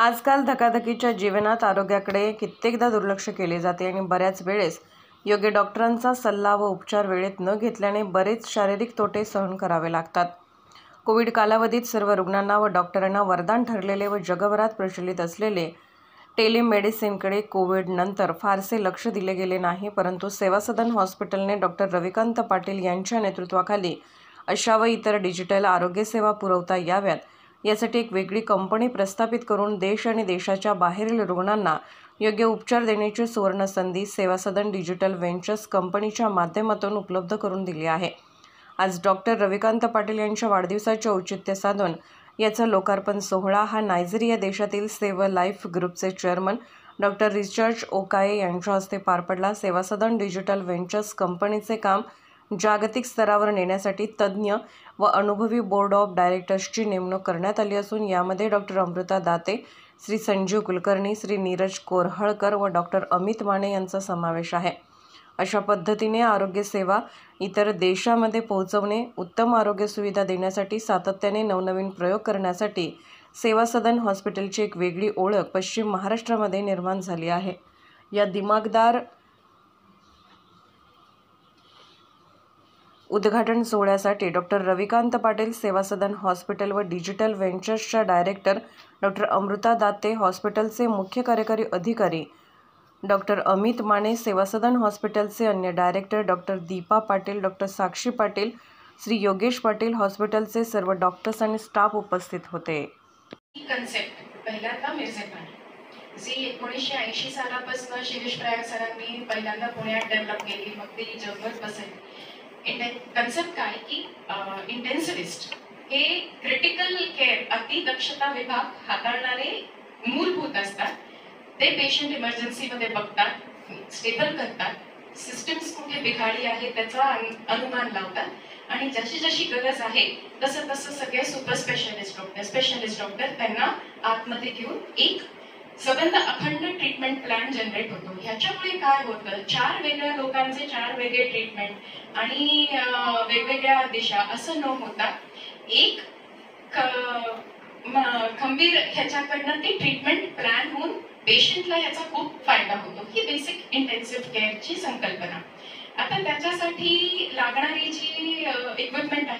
आजकाल धकाधकीच्या जीवनात आरोग्याकडे कित्येकदा दुर्लक्ष केले जाते आणि बऱ्याच वेळेस योग्य डॉक्टरांचा सल्ला व उपचार वेळेत न घेतल्याने बरेच शारीरिक तोटे सहन करावे लागतात. कोविड कालावधीत सर्व रुग्णांना व डॉक्टरांना वरदान ठरलेले व जगभरात प्रचलित असलेले टेलिमेडिसिनकडे कोविड नंतर फारसे लक्ष दिले गेले नाही, परंतु सेवा सदन हॉस्पिटलने डॉक्टर रविकांत पाटील यांच्या नेतृत्वाखाली अशा व इतर डिजिटल आरोग्यसेवा पुरवता याव्यात यासाठी एक वेगळी कंपनी प्रस्थापित करून देश आणि देशाच्या बाहेरील रुग्णांना योग्य उपचार देण्याची सुवर्ण संधी सेवा सदन डिजिटल व्हेंचर्स कंपनीच्या माध्यमातून उपलब्ध करून दिली आहे. आज डॉक्टर रविकांत पाटील यांच्या वाढदिवसाचे औचित्य साधून याचा लोकार्पण सोहळा हा नायजेरिया देशातील सेव्ह लाईफ ग्रुपचे चेअरमन डॉक्टर रिचर्ड ओकाये यांच्या हस्ते पार पडला. सेवा सदन डिजिटल व्हेंचर्स कंपनीचे काम जागतिक स्तरावर नेण्यासाठी तज्ज्ञ व अनुभवी बोर्ड ऑफ डायरेक्टर्सची नेमणूक करण्यात आली असून यामध्ये डॉक्टर अमृता दाते, श्री संजीव कुलकर्णी, श्री नीरज कोरहळकर व डॉक्टर अमित माने यांचा समावेश आहे. अशा पद्धतीने आरोग्य सेवा इतर देशांमध्ये पोहोचवणे, उत्तम आरोग्य सुविधा देण्यासाठी सातत्याने नवनवीन प्रयोग करण्यासाठी सेवा सदन हॉस्पिटलची एक वेगळी ओळख पश्चिम महाराष्ट्रामध्ये निर्माण झाली आहे. या दिमागदार उद्घाटन सोहळ्यासाठी डॉक्टर रविकांत पाटील, सेवा सदन हॉस्पिटल व डिजिटल व्हेंचर्सच्या डायरेक्टर डॉक्टर अमृता दाते, हॉस्पिटलचे मुख्य कार्यकारी अधिकारी डॉक्टर अमित माने, सेवा सदन हॉस्पिटलचे अन्य director doctor Deepa Patil, doctor Sakshi Patil, Shri Yogesh Patil, हॉस्पिटलचे सर्व डॉक्टर्स आणि स्टाफ उपस्थित होते. कन्सेप्ट पहिल्यांदा मिरजेत जी 1980 सालापासून शिरीष प्रयाग सरांनी पहिल्यांदा पुण्यात डेव्हलप केली, मग ती जगभर पसरली. कन्सेप्ट काय की इंटेन्सिव्हिस्ट हे क्रिटिकल केअर अति दक्षता विभाग हाताळणारे मूलभूत असतात. ते पेशंट इमर्जन्सीमध्ये बघतात, स्टेबल करतात, सिस्टम्स कुठे बिघाडी आहे त्याचा अनुमान लावतात आणि जशी जशी गरज आहे तसं तसं सगळे सुपर स्पेशालिस्ट डॉक्टर त्यांना आतमध्ये घेऊन एक सबंध अखंड ट्रीटमेंट प्लॅन जनरेट होतो. ह्याच्यामुळे काय होतं, 4 वेगळ्या लोकांचे 4 वेगळे ट्रीटमेंट आणि वेगवेगळ्या दिशा असं न होता एक खंबीर ह्याच्याकडनं ती ट्रीटमेंट प्लॅन होऊन पेशंटला याचा खूप फायदा होतो. ही बेसिक इंटेन्सिव्ह केअरची संकल्पना. आता त्याच्यासाठी लागणारी जी इक्विपमेंट आहे